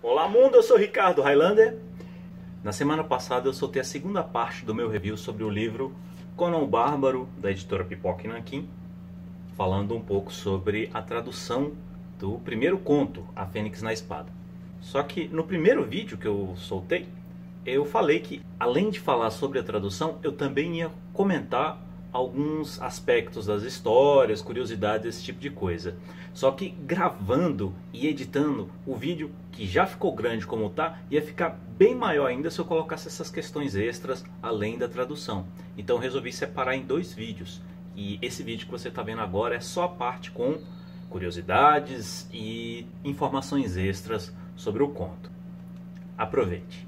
Olá mundo, eu sou Ricardo Highlander. Na semana passada eu soltei a segunda parte do meu review sobre o livro Conan o Bárbaro, da editora Pipoca e Nanquim, falando um pouco sobre a tradução do primeiro conto, A Fênix na Espada. Só que no primeiro vídeo que eu soltei, eu falei que além de falar sobre a tradução, eu também ia comentar alguns aspectos das histórias, curiosidades, esse tipo de coisa. Só que gravando e editando o vídeo, que já ficou grande como tá, ia ficar bem maior ainda se eu colocasse essas questões extras além da tradução. Então eu resolvi separar em dois vídeos. E esse vídeo que você está vendo agora é só a parte com curiosidades e informações extras sobre o conto. Aproveite!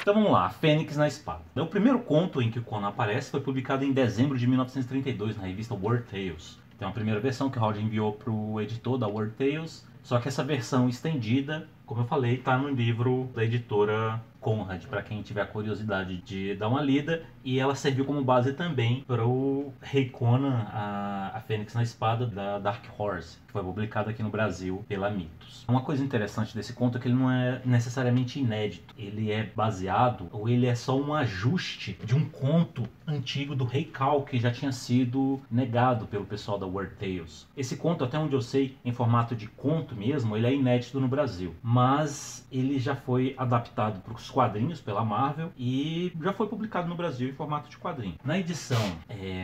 Então vamos lá, A Fênix na Espada. O primeiro conto em que o Conan aparece foi publicado em dezembro de 1932 na revista Weird Tales. Tem uma primeira versão que o Roger enviou para o editor da Weird Tales, só que essa versão estendida, como eu falei, está no livro da editora Conrad, para quem tiver curiosidade de dar uma lida, e ela serviu como base também para o Rei Conan, a Fênix na Espada, da Dark Horse, que foi publicado aqui no Brasil pela Mitos. Uma coisa interessante desse conto é que ele não é necessariamente inédito, ele é baseado, ou ele é só um ajuste de um conto antigo do Rei Khal, que já tinha sido negado pelo pessoal da Weird Tales. Esse conto, até onde eu sei, em formato de conto mesmo, ele é inédito no Brasil, mas ele já foi adaptado para os quadrinhos pela Marvel e já foi publicado no Brasil em formato de quadrinho. Na edição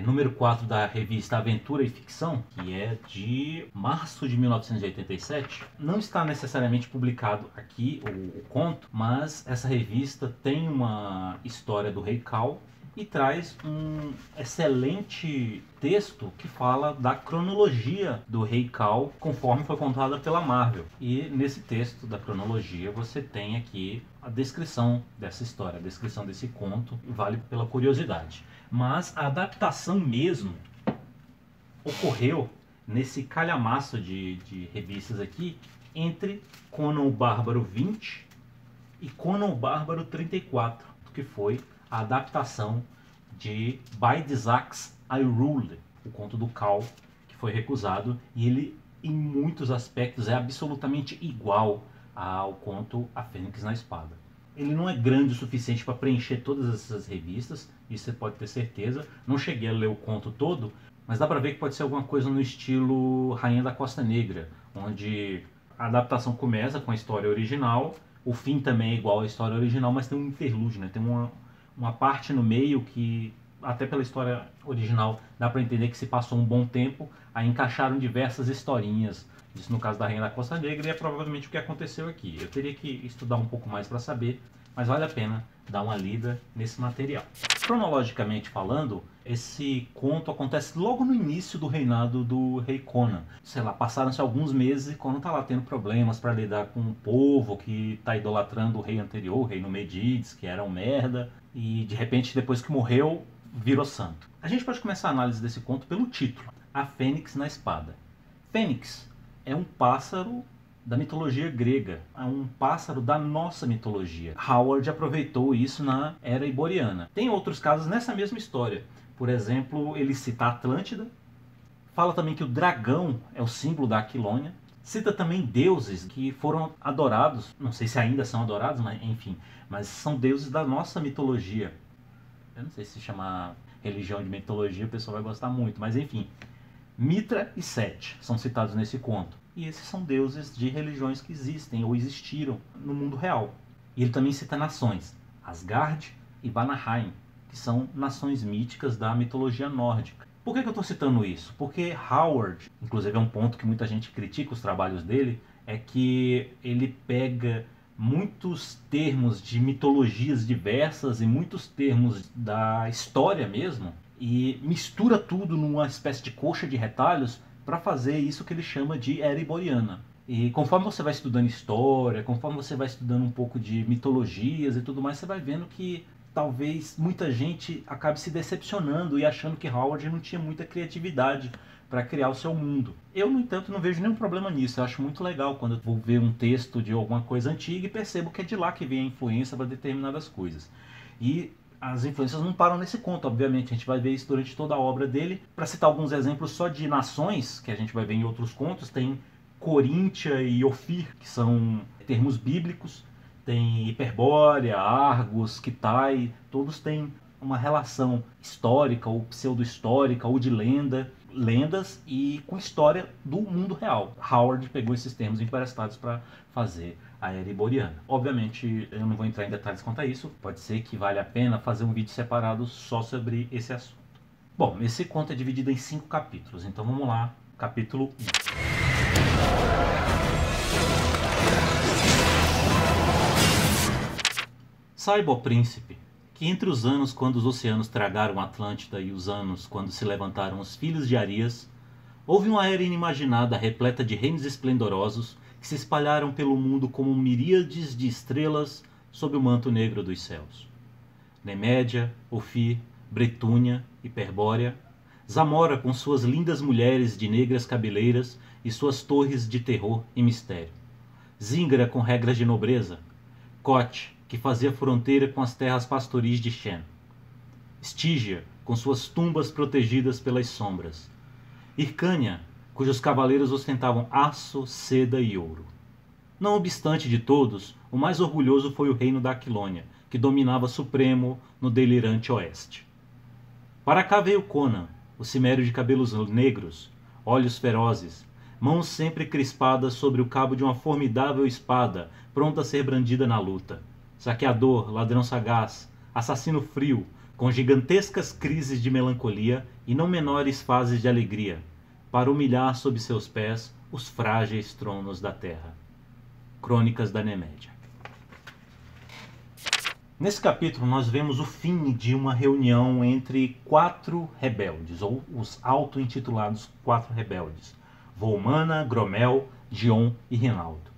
número 4 da revista Aventura e Ficção, que é de março de 1987, não está necessariamente publicado aqui o conto, mas essa revista tem uma história do Rei Khal e traz um excelente texto que fala da cronologia do Rei Khal conforme foi contada pela Marvel. E nesse texto da cronologia você tem aqui a descrição dessa história, a descrição desse conto, vale pela curiosidade. Mas a adaptação mesmo ocorreu nesse calhamaço de revistas aqui entre Conan o Bárbaro 20 e Conan o Bárbaro 34, que foi a adaptação de By the Axe I Rule, o conto do Khal, que foi recusado, e ele em muitos aspectos é absolutamente igual ao conto A Fênix na Espada. Ele não é grande o suficiente para preencher todas essas revistas, isso você pode ter certeza. Não cheguei a ler o conto todo, mas dá para ver que pode ser alguma coisa no estilo Rainha da Costa Negra, onde a adaptação começa com a história original, o fim também é igual à história original, mas tem um interlúdio, né? Tem uma parte no meio que, até pela história original, dá para entender que se passou um bom tempo, aí encaixaram diversas historinhas. Isso no caso da Rainha da Costa Negra, e é provavelmente o que aconteceu aqui. Eu teria que estudar um pouco mais para saber, mas vale a pena dar uma lida nesse material. Cronologicamente falando, esse conto acontece logo no início do reinado do Rei Conan. Sei lá, passaram-se alguns meses e Conan está lá tendo problemas para lidar com um povo que está idolatrando o rei anterior, o rei Numedides, que era um merda, e de repente, depois que morreu, virou santo. A gente pode começar a análise desse conto pelo título, A Fênix na Espada. Fênix é um pássaro da mitologia grega, é um pássaro da nossa mitologia. Howard aproveitou isso na Era Iboriana. Tem outros casos nessa mesma história. Por exemplo, ele cita a Atlântida, fala também que o dragão é o símbolo da Aquilônia, cita também deuses que foram adorados, não sei se ainda são adorados, mas enfim, mas são deuses da nossa mitologia. Eu não sei se chamar religião de mitologia, o pessoal vai gostar muito, mas enfim. Mitra e Sete são citados nesse conto. E esses são deuses de religiões que existem ou existiram no mundo real. E ele também cita nações, Asgard e Vanaheim, que são nações míticas da mitologia nórdica. Por que eu estou citando isso? Porque Howard, inclusive é um ponto que muita gente critica os trabalhos dele, é que ele pega muitos termos de mitologias diversas e muitos termos da história mesmo, e mistura tudo numa espécie de coxa de retalhos para fazer isso que ele chama de Era Iboriana. E conforme você vai estudando história, conforme você vai estudando um pouco de mitologias e tudo mais, você vai vendo que talvez muita gente acabe se decepcionando e achando que Howard não tinha muita criatividade para criar o seu mundo. Eu, no entanto, não vejo nenhum problema nisso. Eu acho muito legal quando eu vou ver um texto de alguma coisa antiga e percebo que é de lá que vem a influência para determinadas coisas. E as influências não param nesse conto, obviamente. A gente vai ver isso durante toda a obra dele. Para citar alguns exemplos só de nações, que a gente vai ver em outros contos, tem Coríntia e Ofir, que são termos bíblicos. Tem Hiperbórea, Argos, Quitai, todos têm uma relação histórica ou pseudo-histórica ou de lendas e com história do mundo real. Howard pegou esses termos emprestados para fazer a Era Iboriana. Obviamente, eu não vou entrar em detalhes quanto a isso, pode ser que valha a pena fazer um vídeo separado só sobre esse assunto. Bom, esse conto é dividido em 5 capítulos, então vamos lá, capítulo 1. Saiba, ó príncipe, que entre os anos quando os oceanos tragaram a Atlântida e os anos quando se levantaram os filhos de Arias, houve uma era inimaginada repleta de reinos esplendorosos que se espalharam pelo mundo como miríades de estrelas sob o manto negro dos céus. Nemédia, Ofir, Bretúnia, Hiperbórea, Zamora com suas lindas mulheres de negras cabeleiras e suas torres de terror e mistério. Zíngara com regras de nobreza, Cote, que fazia fronteira com as terras pastoris de Shen. Estígia, com suas tumbas protegidas pelas sombras. Hircânia, cujos cavaleiros ostentavam aço, seda e ouro. Não obstante de todos, o mais orgulhoso foi o reino da Aquilônia, que dominava supremo no delirante oeste. Para cá veio Conan, o cimério de cabelos negros, olhos ferozes, mãos sempre crispadas sobre o cabo de uma formidável espada, pronta a ser brandida na luta. Saqueador, ladrão sagaz, assassino frio, com gigantescas crises de melancolia e não menores fases de alegria, para humilhar sob seus pés os frágeis tronos da terra. Crônicas da Nemédia. Nesse capítulo nós vemos o fim de uma reunião entre 4 rebeldes, ou os auto-intitulados 4 rebeldes, Volmana, Gromel, Dion e Rinaldo,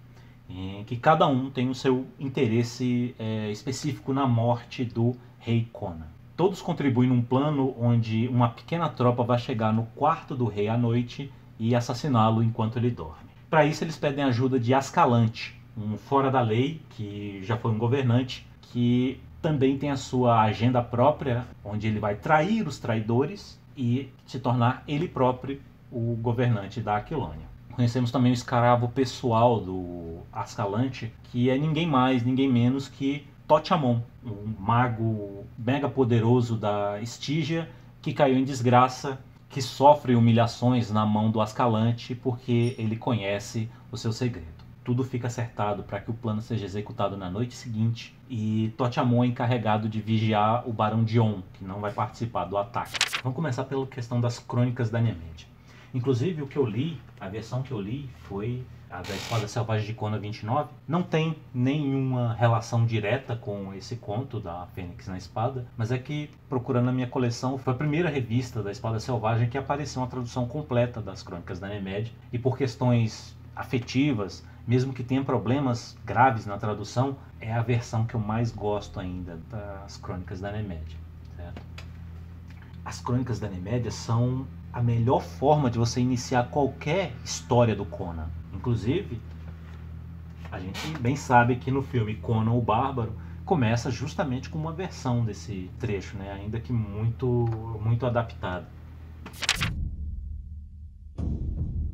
em que cada um tem o seu interesse específico na morte do rei Conan. Todos contribuem num plano onde uma pequena tropa vai chegar no quarto do rei à noite e assassiná-lo enquanto ele dorme. Para isso eles pedem ajuda de Ascalante, um fora da lei que já foi um governante, que também tem a sua agenda própria, onde ele vai trair os traidores e se tornar ele próprio o governante da Aquilônia. Conhecemos também o escravo pessoal do Ascalante, que é ninguém mais, ninguém menos que Totiamon, um mago mega poderoso da Estígia, que caiu em desgraça, que sofre humilhações na mão do Ascalante porque ele conhece o seu segredo. Tudo fica acertado para que o plano seja executado na noite seguinte e Totiamon é encarregado de vigiar o Barão Dion, que não vai participar do ataque. Vamos começar pela questão das Crônicas da Nemédia. Inclusive, a versão que eu li foi a da Espada Selvagem de Conan 29. Não tem nenhuma relação direta com esse conto da Fênix na Espada, mas é que, procurando na minha coleção, foi a primeira revista da Espada Selvagem que apareceu uma tradução completa das Crônicas da Nemédia, e por questões afetivas, mesmo que tenha problemas graves na tradução, é a versão que eu mais gosto ainda das Crônicas da Nemédia, certo? As Crônicas da Nemédia são a melhor forma de você iniciar qualquer história do Conan. Inclusive, a gente bem sabe que no filme Conan o Bárbaro começa justamente com uma versão desse trecho, né? Ainda que muito adaptado.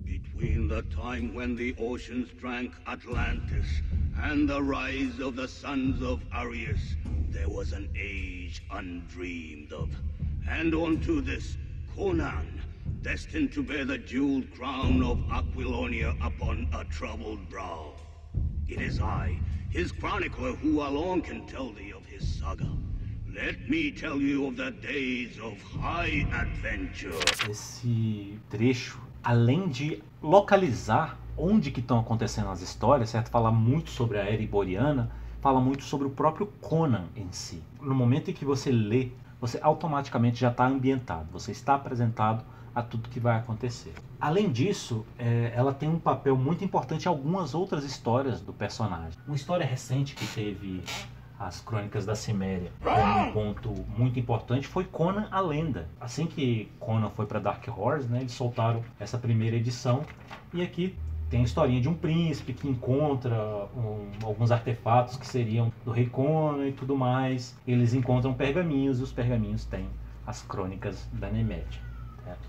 Between the time when the oceans drank Atlantis and the rise of the sons of Arius, there was an age undreamed of. And unto this Conan, destined to bear the jeweled crown of Aquilonia upon a troubled brow. It is I, his chronicler, who alone can tell thee of his saga. Let me tell you of the days of high adventure. Esse trecho, além de localizar onde que estão acontecendo as histórias, certo? Falar muito sobre a Era Iboriana, fala muito sobre o próprio Conan em si. No momento em que você lê, você automaticamente já está ambientado, você está apresentado a tudo que vai acontecer. Além disso, ela tem um papel muito importante em algumas outras histórias do personagem. Uma história recente que teve as Crônicas da Ciméria como um ponto muito importante foi Conan a Lenda. Assim que Conan foi para Dark Horse, né, eles soltaram essa primeira edição, e aqui Tem a historinha de um príncipe que encontra alguns artefatos que seriam do rei Conan e tudo mais. Eles encontram pergaminhos e os pergaminhos têm as crônicas da Nemédia. Certo?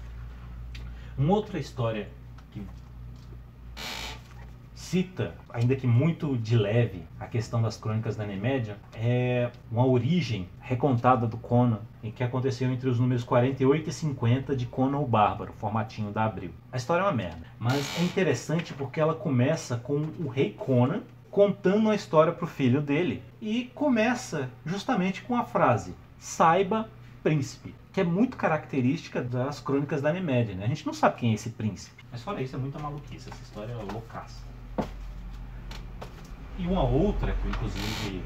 Uma outra história que cita, ainda que muito de leve, a questão das crônicas da Nemédia é uma origem recontada do Conan, em que aconteceu entre os números 48 e 50 de Conan o Bárbaro, formatinho da Abril. A história é uma merda, mas é interessante porque ela começa com o rei Conan contando a história para o filho dele e começa justamente com a frase "Saiba, príncipe", que é muito característica das crônicas da Nemédia, né? A gente não sabe quem é esse príncipe, mas fora isso é muita maluquice, essa história é loucaça. E uma outra, que inclusive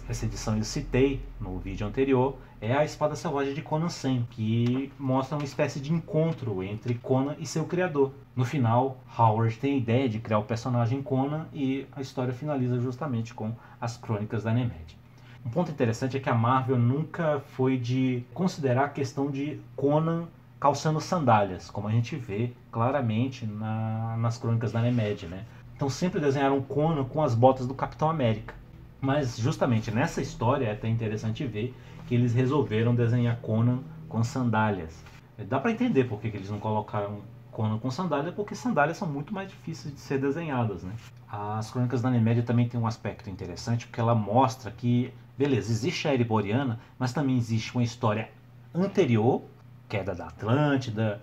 essa edição eu citei no vídeo anterior, é a Espada Selvagem de Conan 100, que mostra uma espécie de encontro entre Conan e seu criador. No final, Howard tem a ideia de criar o personagem Conan e a história finaliza justamente com as crônicas da Nemédia. Um ponto interessante é que a Marvel nunca foi de considerar a questão de Conan calçando sandálias, como a gente vê claramente nas crônicas da Nemédia, né? Então sempre desenharam Conan com as botas do Capitão América. Mas justamente nessa história é até interessante ver que eles resolveram desenhar Conan com sandálias. Dá para entender por que eles não colocaram Conan com sandália, porque sandálias são muito mais difíceis de ser desenhadas, né? As crônicas da Nemédia também tem um aspecto interessante, porque ela mostra que, beleza, existe a Ereboriana, mas também existe uma história anterior, queda da Atlântida,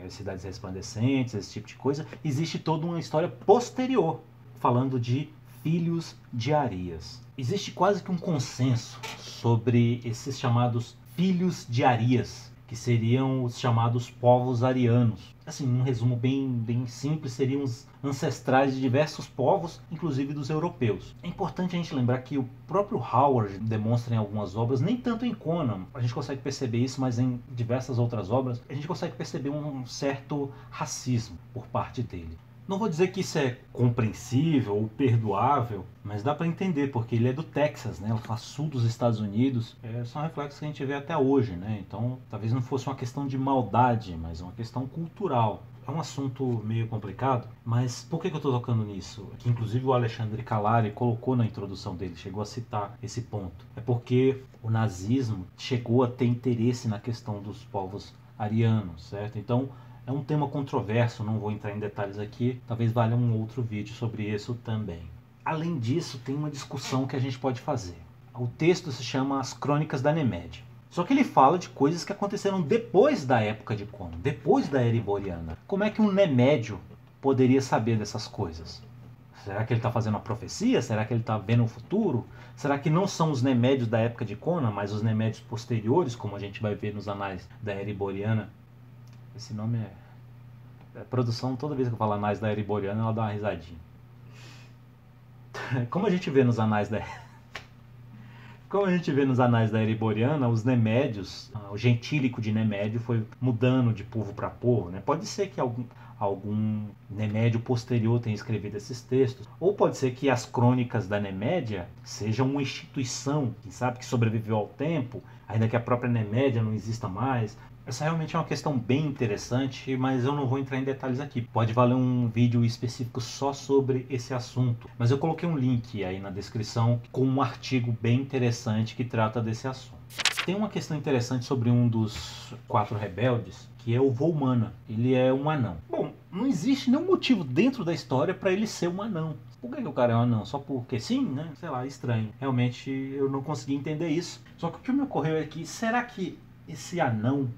as cidades resplandecentes, esse tipo de coisa. Existe toda uma história posterior, falando de filhos de Arias. Existe quase que um consenso sobre esses chamados filhos de Arias, que seriam os chamados povos arianos. Assim, um resumo bem simples, seriam os ancestrais de diversos povos, inclusive dos europeus. É importante a gente lembrar que o próprio Howard demonstra em algumas obras, nem tanto em Conan, a gente consegue perceber isso, mas em diversas outras obras, a gente consegue perceber um certo racismo por parte dele. Não vou dizer que isso é compreensível ou perdoável, mas dá para entender, porque ele é do Texas, né? Ele sul dos Estados Unidos. São reflexos que a gente vê até hoje, né? Então, talvez não fosse uma questão de maldade, mas uma questão cultural. É um assunto meio complicado, mas por que eu estou tocando nisso? Que inclusive o Alexandre Calari colocou na introdução dele, chegou a citar esse ponto. É porque o nazismo chegou a ter interesse na questão dos povos arianos, certo? Então, é um tema controverso, não vou entrar em detalhes aqui, talvez valha um outro vídeo sobre isso também. Além disso, tem uma discussão que a gente pode fazer. O texto se chama As Crônicas da Nemédia. Só que ele fala de coisas que aconteceram depois da época de Conan, depois da Ereboriana. Como é que um Nemédio poderia saber dessas coisas? Será que ele está fazendo uma profecia? Será que ele está vendo o futuro? Será que não são os Nemédios da época de Conan, mas os Nemédios posteriores, como a gente vai ver nos anais da Ereboriana? Esse nome é... A produção, toda vez que eu falo anais da Ereboriana, ela dá uma risadinha. Como a gente vê nos anais da... Como a gente vê nos anais da Ereboriana, os Nemédios, o gentílico de Nemédio foi mudando de povo para povo, né? Pode ser que algum Nemédio posterior tenha escrevido esses textos, ou pode ser que as crônicas da Nemédia sejam uma instituição, quem sabe, que sobreviveu ao tempo, ainda que a própria Nemédia não exista mais. Essa realmente é uma questão bem interessante, mas eu não vou entrar em detalhes aqui. Pode valer um vídeo específico só sobre esse assunto. Mas eu coloquei um link aí na descrição com um artigo bem interessante que trata desse assunto. Tem uma questão interessante sobre um dos 4 rebeldes, que é o Volmana. Ele é um anão. Bom, não existe nenhum motivo dentro da história para ele ser um anão. Por que o cara é um anão? Só porque sim, né? Sei lá, estranho. Realmente eu não consegui entender isso. Só que o que me ocorreu é que, será que esse anão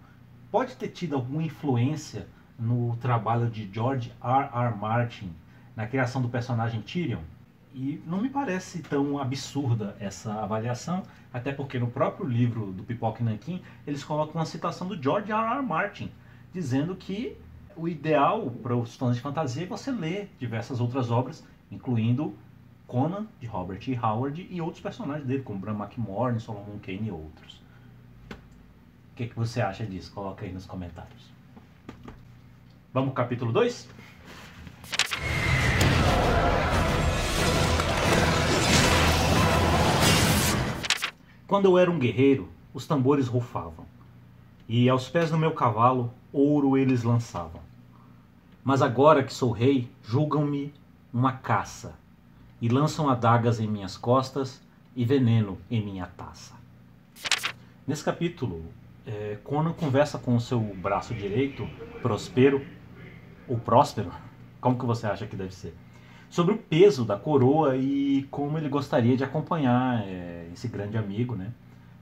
pode ter tido alguma influência no trabalho de George R.R. Martin na criação do personagem Tyrion? E não me parece tão absurda essa avaliação, até porque no próprio livro do Pipoca e Nanquim eles colocam uma citação do George R.R. Martin, dizendo que o ideal para os fãs de fantasia é você ler diversas outras obras, incluindo Conan, de Robert E. Howard, e outros personagens dele, como Bran McMorn, Solomon Kane e outros. O que você acha disso? Coloca aí nos comentários. Vamos pro capítulo 2? Quando eu era um guerreiro, os tambores rufavam, e aos pés do meu cavalo, ouro eles lançavam. Mas agora que sou rei, julgam-me uma caça, e lançam adagas em minhas costas e veneno em minha taça. Nesse capítulo, Conan conversa com o seu braço direito, Próspero, ou Próspero, como que você acha que deve ser? Sobre o peso da coroa e como ele gostaria de acompanhar esse grande amigo, né,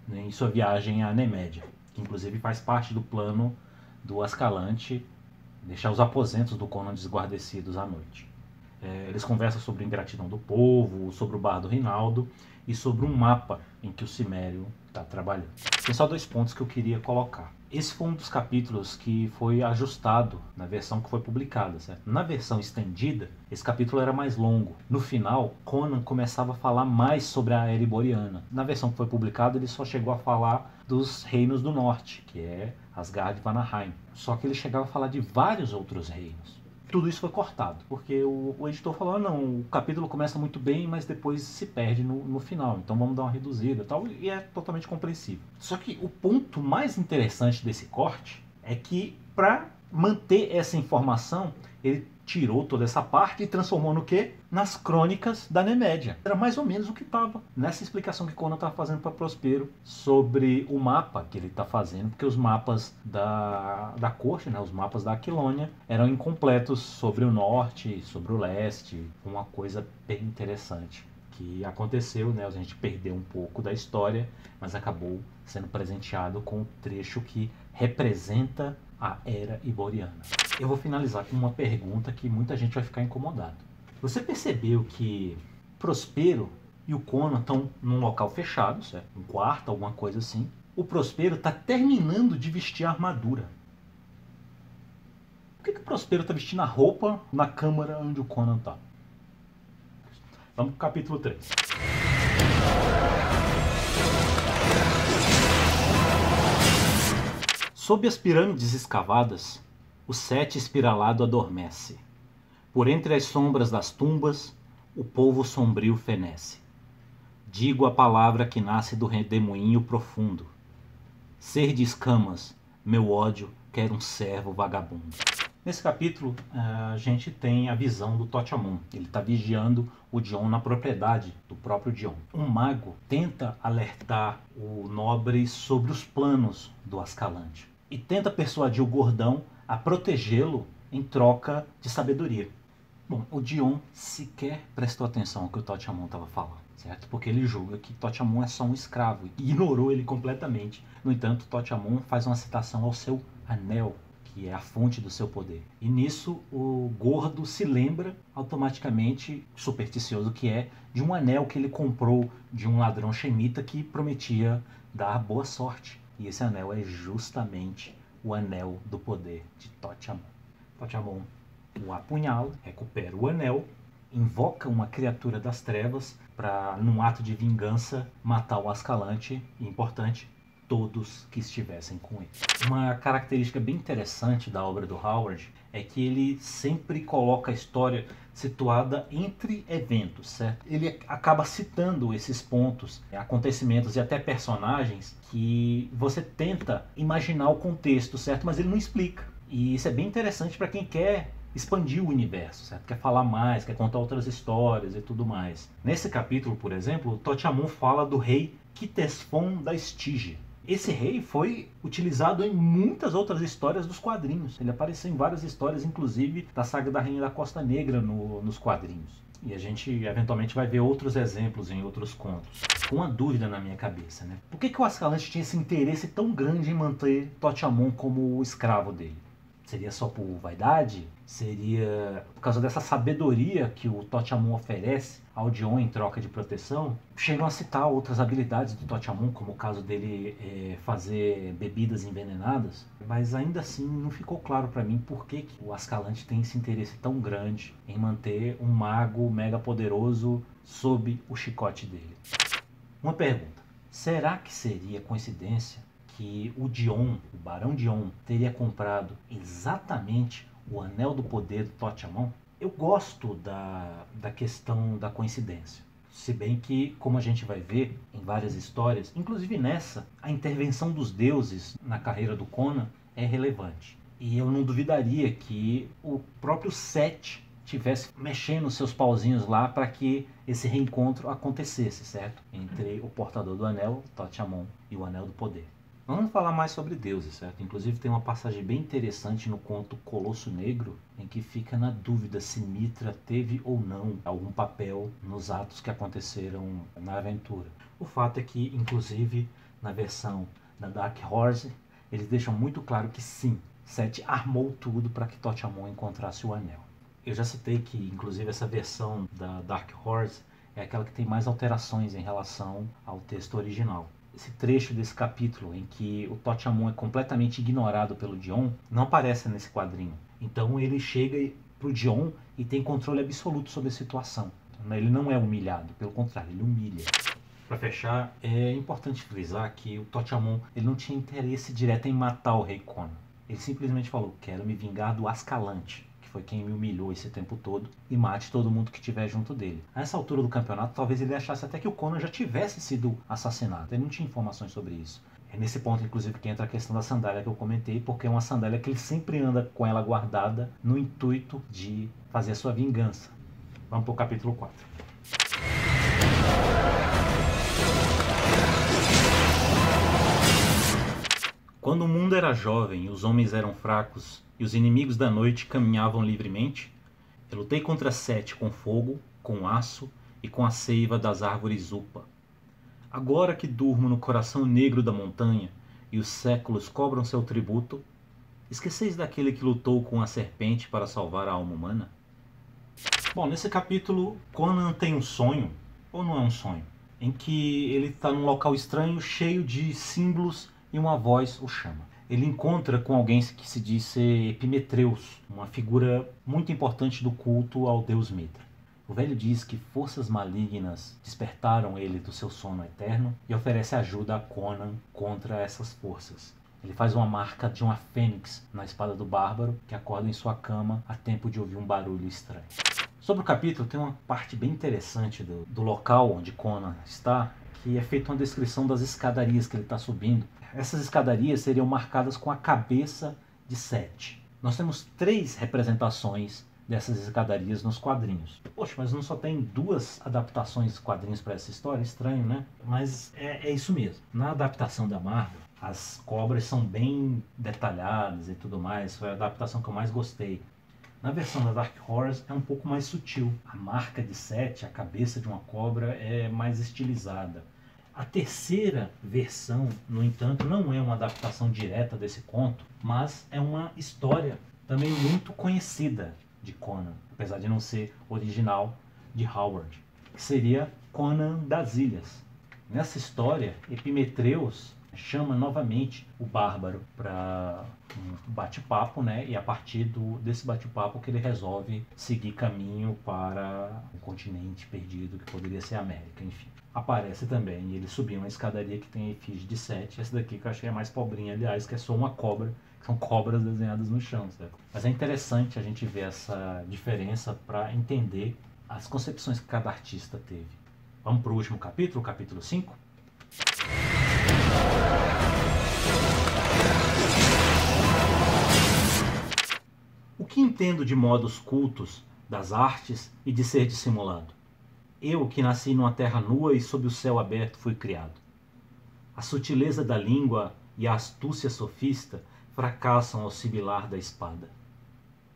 em sua viagem à Nemédia, que inclusive faz parte do plano do Ascalante deixar os aposentos do Conan desguarnecidos à noite. Eles conversam sobre a ingratidão do povo, sobre o bardo Rinaldo e sobre um mapa em que o Cimério está trabalhando. Tem só 2 pontos que eu queria colocar. Esse foi um dos capítulos que foi ajustado na versão que foi publicada, certo? Na versão estendida, esse capítulo era mais longo. No final, Conan começava a falar mais sobre a era iboriana. Na versão que foi publicada, ele só chegou a falar dos reinos do norte, que é Asgard e Vanaheim. Só que ele chegava a falar de vários outros reinos. Tudo isso foi cortado, porque o editor falou, não, o capítulo começa muito bem, mas depois se perde no final, então vamos dar uma reduzida e tal, e é totalmente compreensível. Só que o ponto mais interessante desse corte é que, para manter essa informação, ele tirou toda essa parte e transformou no quê? Nas crônicas da Nemédia. Era mais ou menos o que estava nessa explicação que Conan estava fazendo para Próspero sobre o mapa que ele está fazendo, porque os mapas da corte, né, os mapas da Aquilônia, eram incompletos sobre o norte, sobre o leste, uma coisa bem interessante que aconteceu, né? A gente perdeu um pouco da história, mas acabou sendo presenteado com um trecho que representa a era iboriana. Eu vou finalizar com uma pergunta que muita gente vai ficar incomodado. Você percebeu que Próspero e o Conan estão num local fechado, certo? Um quarto, alguma coisa assim. O Próspero está terminando de vestir a armadura. Por que o Próspero está vestindo a roupa na câmara onde o Conan está? Vamos para o capítulo 3. Sob as pirâmides escavadas, o Sete espiralado adormece. Por entre as sombras das tumbas, o povo sombrio fenece. Digo a palavra que nasce do redemoinho profundo. Ser de escamas, meu ódio quer um servo vagabundo. Nesse capítulo, a gente tem a visão do Totiamon. Ele está vigiando o Dion na propriedade do próprio Dion. Um mago tenta alertar o nobre sobre os planos do Ascalante e tenta persuadir o gordão a protegê-lo em troca de sabedoria. Bom, o Dion sequer prestou atenção ao que o Totiamon estava falando, certo? Porque ele julga que Totiamon é só um escravo e ignorou ele completamente. No entanto, Totiamon faz uma citação ao seu anel, que é a fonte do seu poder. E nisso o gordo se lembra automaticamente, supersticioso que é, de um anel que ele comprou de um ladrão shemita que prometia dar boa sorte. E esse anel é justamente o anel do poder de Totiamon. Totiamon o apunhala, recupera o anel, invoca uma criatura das trevas para, num ato de vingança, matar o Ascalante e, importante, todos que estivessem com ele. Uma característica bem interessante da obra do Howard é que ele sempre coloca a história situada entre eventos, certo? Ele acaba citando esses pontos, acontecimentos e até personagens que você tenta imaginar o contexto, certo? Mas ele não explica. E isso é bem interessante para quem quer expandir o universo, certo? Quer falar mais, quer contar outras histórias e tudo mais. Nesse capítulo, por exemplo, o Totiamon fala do rei Quitesfon da Estígia. Esse rei foi utilizado em muitas outras histórias dos quadrinhos. Ele apareceu em várias histórias, inclusive da saga da Rainha da Costa Negra nos quadrinhos. E a gente eventualmente vai ver outros exemplos em outros contos. Com uma dúvida na minha cabeça, né? Por que o Ascalante tinha esse interesse tão grande em manter Totiamon como o escravo dele? Seria só por vaidade? Seria por causa dessa sabedoria que o Totiamon oferece ao Dion em troca de proteção? Chegam a citar outras habilidades do Totiamon, como o caso dele fazer bebidas envenenadas, mas ainda assim não ficou claro para mim por que o Ascalante tem esse interesse tão grande em manter um mago mega poderoso sob o chicote dele. Uma pergunta: será que seria coincidência que o Dion, o Barão Dion, teria comprado exatamente o Anel do Poder do Totiamon? Eu gosto da questão da coincidência. Se bem que, como a gente vai ver em várias histórias, inclusive nessa, a intervenção dos deuses na carreira do Conan é relevante. E eu não duvidaria que o próprio Seth tivesse mexendo os seus pauzinhos lá para que esse reencontro acontecesse, certo? Entre o portador do anel, Totchamon, e o Anel do Poder. Vamos falar mais sobre deuses, certo? Inclusive tem uma passagem bem interessante no conto Colosso Negro, em que fica na dúvida se Mitra teve ou não algum papel nos atos que aconteceram na aventura. O fato é que, inclusive, na versão da Dark Horse, eles deixam muito claro que sim, Seth armou tudo para que Totchamon encontrasse o anel. Eu já citei que, inclusive, essa versão da Dark Horse é aquela que tem mais alterações em relação ao texto original. Esse trecho desse capítulo em que o Totchamon é completamente ignorado pelo Dion não aparece nesse quadrinho. Então ele chega pro Dion e tem controle absoluto sobre a situação. Ele não é humilhado, pelo contrário, ele humilha. Para fechar, é importante frisar que o Totchamon ele não tinha interesse direto em matar o Rei Conan. Ele simplesmente falou: quero me vingar do Ascalante, que foi quem me humilhou esse tempo todo, e mate todo mundo que estiver junto dele. A essa altura do campeonato, talvez ele achasse até que o Conan já tivesse sido assassinado. Ele não tinha informações sobre isso. É nesse ponto, inclusive, que entra a questão da sandália que eu comentei, porque é uma sandália que ele sempre anda com ela guardada no intuito de fazer a sua vingança. Vamos para o capítulo 4. Quando o mundo era jovem e os homens eram fracos e os inimigos da noite caminhavam livremente, eu lutei contra Seth com fogo, com aço e com a seiva das árvores Upa. Agora que durmo no coração negro da montanha e os séculos cobram seu tributo, esqueceis daquele que lutou com a serpente para salvar a alma humana? Bom, nesse capítulo, Conan tem um sonho, ou não é um sonho, em que ele está num local estranho, cheio de símbolos, e uma voz o chama. Ele encontra com alguém que se diz ser Epimetreus, uma figura muito importante do culto ao deus Mitra. O velho diz que forças malignas despertaram ele do seu sono eterno e oferece ajuda a Conan contra essas forças. Ele faz uma marca de uma fênix na espada do bárbaro, que acorda em sua cama a tempo de ouvir um barulho estranho. Sobre o capítulo, tem uma parte bem interessante do local onde Conan está, que é feita uma descrição das escadarias que ele está subindo. Essas escadarias seriam marcadas com a cabeça de Seth. Nós temos 3 representações dessas escadarias nos quadrinhos. Poxa, mas não só tem 2 adaptações de quadrinhos para essa história? Estranho, né? Mas é isso mesmo. Na adaptação da Marvel, as cobras são bem detalhadas e tudo mais. Foi a adaptação que eu mais gostei. Na versão da Dark Horse é um pouco mais sutil. A marca de Seth, a cabeça de uma cobra, é mais estilizada. A terceira versão, no entanto, não é uma adaptação direta desse conto, mas é uma história também muito conhecida de Conan, apesar de não ser original, de Howard, que seria Conan das Ilhas. Nessa história, Epimetreus chama novamente o bárbaro para um bate-papo, né? E a partir desse bate-papo que ele resolve seguir caminho para um continente perdido que poderia ser a América, enfim. Aparece também ele subir uma escadaria que tem a efígie de Seth, essa daqui que eu achei a mais pobrinha, aliás, que é só uma cobra, que são cobras desenhadas no chão, certo? Mas é interessante a gente ver essa diferença para entender as concepções que cada artista teve. Vamos para o último capítulo, o capítulo 5? O que entendo de modos cultos, das artes e de ser dissimulado? Eu que nasci numa terra nua e sob o céu aberto fui criado. A sutileza da língua e a astúcia sofista fracassam ao sibilar da espada.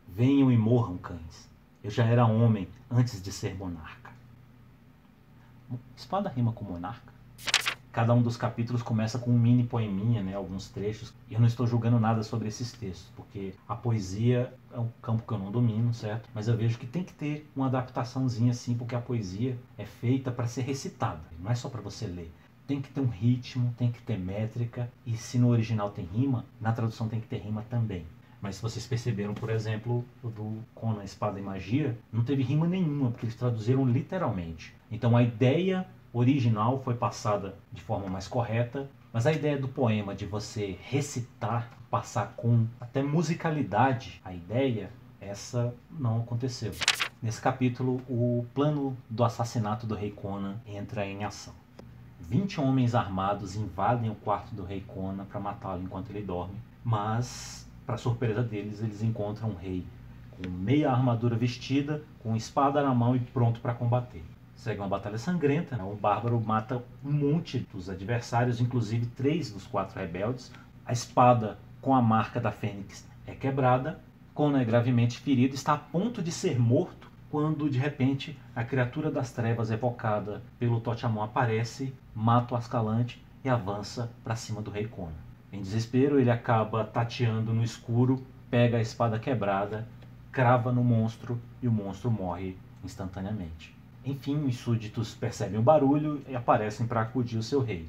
Venham e morram, cães. Eu já era homem antes de ser monarca. Espada rima com monarca? Cada um dos capítulos começa com um mini poeminha, né, alguns trechos. E eu não estou julgando nada sobre esses textos, porque a poesia é um campo que eu não domino, certo? Mas eu vejo que tem que ter uma adaptaçãozinha assim, porque a poesia é feita para ser recitada, não é só para você ler. Tem que ter um ritmo, tem que ter métrica, e se no original tem rima, na tradução tem que ter rima também. Mas se vocês perceberam, por exemplo, o do Conan Espada e Magia, não teve rima nenhuma, porque eles traduziram literalmente. Então a ideia original foi passada de forma mais correta, mas a ideia do poema de você recitar, passar com até musicalidade a ideia, essa não aconteceu. Nesse capítulo, o plano do assassinato do rei Conan entra em ação. 20 homens armados invadem o quarto do rei Conan para matá-lo enquanto ele dorme, mas para surpresa deles, eles encontram um rei com meia armadura vestida, com espada na mão e pronto para combater. Segue uma batalha sangrenta, né? O bárbaro mata um monte dos adversários, inclusive 3 dos 4 rebeldes. A espada com a marca da Fênix é quebrada. Conan é gravemente ferido, está a ponto de ser morto, quando de repente a criatura das trevas evocada pelo Totiamon aparece, mata o Ascalante e avança para cima do rei Conan. Em desespero, ele acaba tateando no escuro, pega a espada quebrada, crava no monstro e o monstro morre instantaneamente. Enfim, os súditos percebem o barulho e aparecem para acudir o seu rei.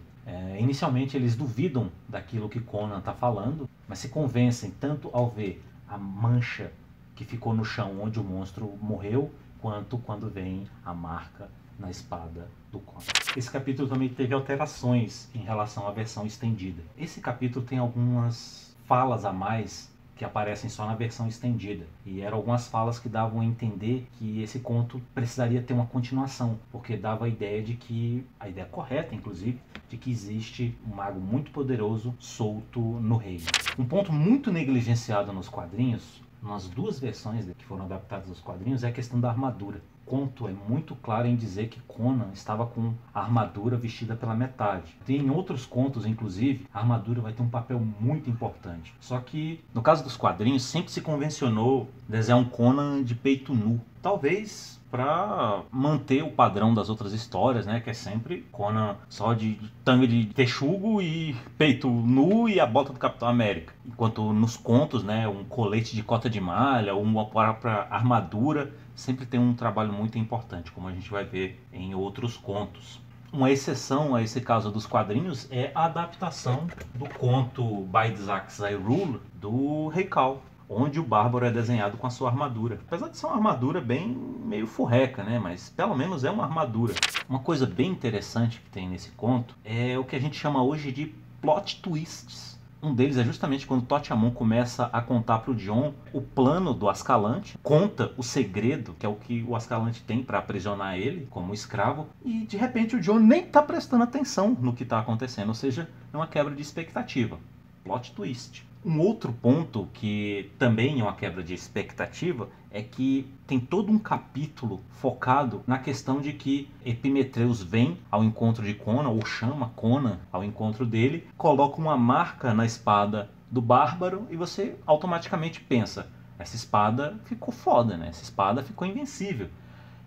Inicialmente eles duvidam daquilo que Conan está falando, mas se convencem tanto ao ver a mancha que ficou no chão onde o monstro morreu, quanto quando vem a marca na espada do Conan. Esse capítulo também teve alterações em relação à versão estendida. Esse capítulo tem algumas falas a mais que aparecem só na versão estendida. E eram algumas falas que davam a entender que esse conto precisaria ter uma continuação, porque dava a ideia de que, a ideia correta inclusive, de que existe um mago muito poderoso solto no reino. Um ponto muito negligenciado nos quadrinhos, nas 2 versões que foram adaptadas aos quadrinhos, é a questão da armadura. O conto é muito claro em dizer que Conan estava com a armadura vestida pela metade. E em outros contos, inclusive, a armadura vai ter um papel muito importante. Só que, no caso dos quadrinhos, sempre se convencionou desenhar um Conan de peito nu. Talvez para manter o padrão das outras histórias, né, que é sempre Conan só de tanga de texugo e peito nu e a bota do Capitão América. Enquanto nos contos, né, um colete de cota de malha ou uma própria armadura sempre tem um trabalho muito importante, como a gente vai ver em outros contos. Uma exceção a esse caso dos quadrinhos é a adaptação do conto By Zack Rule do Reikal, onde o bárbaro é desenhado com a sua armadura. Apesar de ser uma armadura bem meio furreca, né? Mas pelo menos é uma armadura. Uma coisa bem interessante que tem nesse conto é o que a gente chama hoje de plot twists. Um deles é justamente quando Totiamon começa a contar para o Jon o plano do Ascalante, conta o segredo, que é o que o Ascalante tem para aprisionar ele como escravo, e de repente o Jon nem está prestando atenção no que está acontecendo, ou seja, é uma quebra de expectativa. Plot twist. Um outro ponto que também é uma quebra de expectativa é que tem todo um capítulo focado na questão de que Epimetreus vem ao encontro de Conan, ou chama Conan ao encontro dele, coloca uma marca na espada do bárbaro e você automaticamente pensa, essa espada ficou foda, né? Essa espada ficou invencível.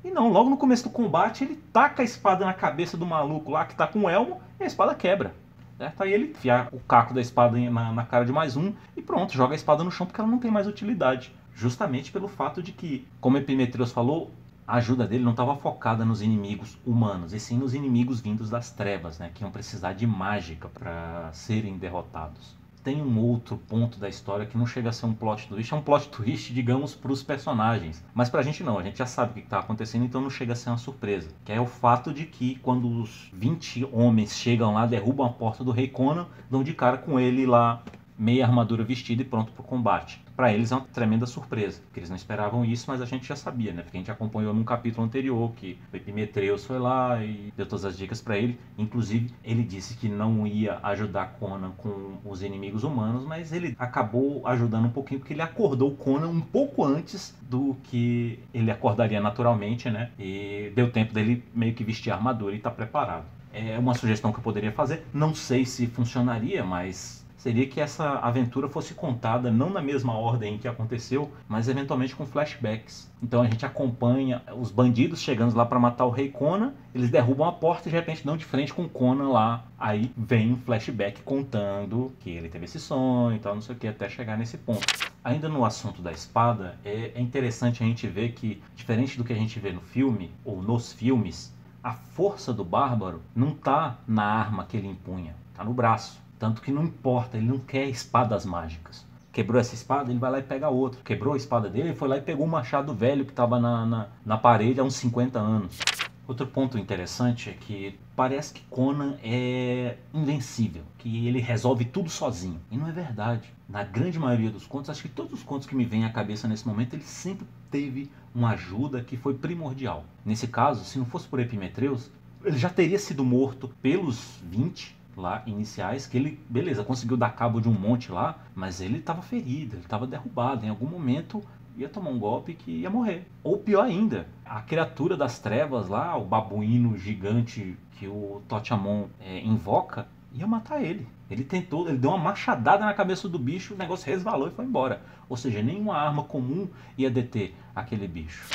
E não, logo no começo do combate ele taca a espada na cabeça do maluco lá que tá com o elmo e a espada quebra. Certo? Aí ele enfia o caco da espada na cara de mais um e pronto, joga a espada no chão porque ela não tem mais utilidade. Justamente pelo fato de que, como Epimetreus falou, a ajuda dele não estava focada nos inimigos humanos, e sim nos inimigos vindos das trevas, né, que iam precisar de mágica para serem derrotados. Tem um outro ponto da história que não chega a ser um plot twist, é um plot twist, digamos, para os personagens. Mas pra gente não, a gente já sabe o que está acontecendo, então não chega a ser uma surpresa. Que é o fato de que quando os 20 homens chegam lá, derrubam a porta do rei Conan, dão de cara com ele lá, meia armadura vestida e pronto para o combate. Para eles é uma tremenda surpresa, porque eles não esperavam isso, mas a gente já sabia, né? Porque a gente acompanhou num capítulo anterior que o Epimetreus foi lá e deu todas as dicas para ele. Inclusive, ele disse que não ia ajudar Conan com os inimigos humanos, mas ele acabou ajudando um pouquinho, porque ele acordou Conan um pouco antes do que ele acordaria naturalmente, né? E deu tempo dele meio que vestir a armadura e estar preparado. É uma sugestão que eu poderia fazer, não sei se funcionaria, mas seria que essa aventura fosse contada não na mesma ordem em que aconteceu, mas eventualmente com flashbacks. Então a gente acompanha os bandidos chegando lá para matar o rei Conan, eles derrubam a porta e de repente dão de frente com Conan lá. Aí vem um flashback contando que ele teve esse sonho e tal, não sei o que, até chegar nesse ponto. Ainda no assunto da espada, é interessante a gente ver que, diferente do que a gente vê no filme, ou nos filmes, a força do bárbaro não está na arma que ele empunha, está no braço. Tanto que não importa, ele não quer espadas mágicas. Quebrou essa espada, ele vai lá e pega outra. Quebrou a espada dele, ele foi lá e pegou um machado velho que estava na parede há uns 50 anos. Outro ponto interessante é que parece que Conan é invencível, que ele resolve tudo sozinho. E não é verdade. Na grande maioria dos contos, acho que todos os contos que me vêm à cabeça nesse momento, ele sempre teve uma ajuda que foi primordial. Nesse caso, se não fosse por Epimetreus, ele já teria sido morto pelos 20, lá iniciais, que ele, beleza, conseguiu dar cabo de um monte lá, mas ele estava ferido, ele estava derrubado. Em algum momento ia tomar um golpe que ia morrer. Ou pior ainda, a criatura das trevas lá, o babuíno gigante que o Totchamon invoca, ia matar ele. Ele tentou, ele deu uma machadada na cabeça do bicho, o negócio resvalou e foi embora. Ou seja, nenhuma arma comum ia deter aquele bicho.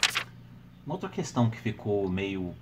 Uma outra questão que ficou meio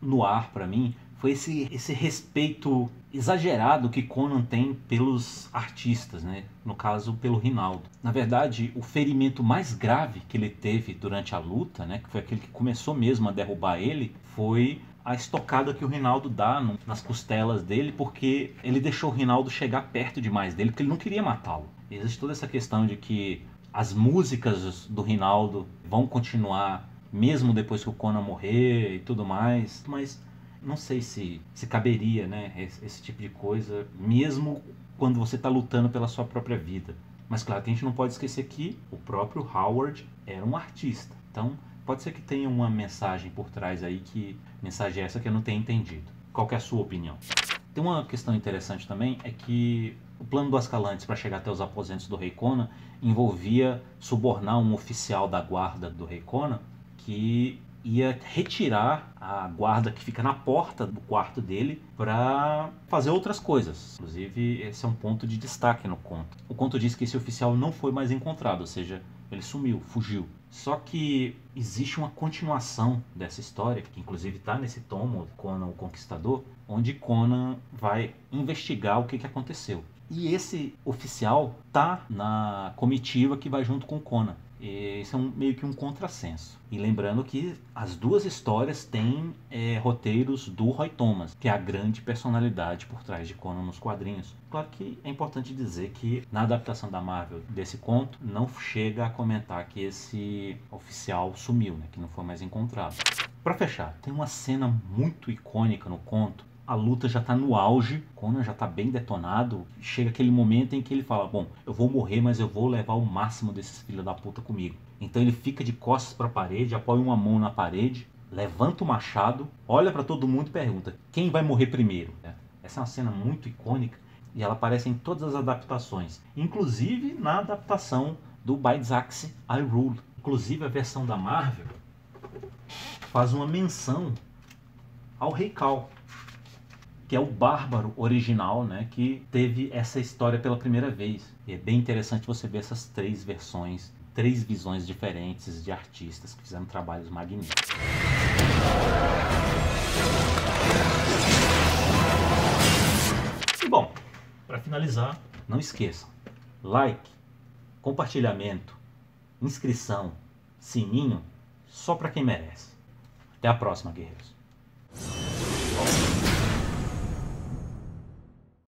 no ar pra mim foi esse respeito exagerado que Conan tem pelos artistas, né? No caso, pelo Rinaldo. Na verdade, o ferimento mais grave que ele teve durante a luta, né, que foi aquele que começou mesmo a derrubar ele, foi a estocada que o Rinaldo dá nas costelas dele, porque ele deixou o Rinaldo chegar perto demais dele, porque ele não queria matá-lo. Existe toda essa questão de que as músicas do Rinaldo vão continuar mesmo depois que o Conan morrer e tudo mais, mas não sei se caberia, né, esse tipo de coisa, mesmo quando você está lutando pela sua própria vida. Mas claro que a gente não pode esquecer que o próprio Howard era um artista. Então pode ser que tenha uma mensagem por trás aí, que mensagem é essa que eu não tenho entendido. Qual que é a sua opinião? Tem uma questão interessante também, é que o plano do Ascalante para chegar até os aposentos do Rei Conan envolvia subornar um oficial da guarda do Rei Conan que ia retirar a guarda que fica na porta do quarto dele para fazer outras coisas. Inclusive, esse é um ponto de destaque no conto. O conto diz que esse oficial não foi mais encontrado, ou seja, ele sumiu, fugiu. Só que existe uma continuação dessa história, que inclusive está nesse tomo, Conan o Conquistador, onde Conan vai investigar o que aconteceu. E esse oficial tá na comitiva que vai junto com Conan. Esse é meio que um contrassenso. E lembrando que as duas histórias têm roteiros do Roy Thomas, que é a grande personalidade por trás de Conan nos quadrinhos. Claro que é importante dizer que na adaptação da Marvel desse conto não chega a comentar que esse oficial sumiu, né, que não foi mais encontrado. Para fechar, tem uma cena muito icônica no conto. A luta já está no auge, Conan já está bem detonado. Chega aquele momento em que ele fala: bom, eu vou morrer, mas eu vou levar o máximo desses filhos da puta comigo. Então ele fica de costas para a parede, apoia uma mão na parede, levanta o machado, olha para todo mundo e pergunta: quem vai morrer primeiro? Essa é uma cena muito icônica e ela aparece em todas as adaptações, inclusive na adaptação do By Zack I Rule. Inclusive a versão da Marvel faz uma menção ao Rei Khal, que é o bárbaro original, né, que teve essa história pela primeira vez. E é bem interessante você ver essas três versões, três visões diferentes de artistas que fizeram trabalhos magníficos. E bom, para finalizar, não esqueçam: like, compartilhamento, inscrição, sininho, só para quem merece. Até a próxima, guerreiros.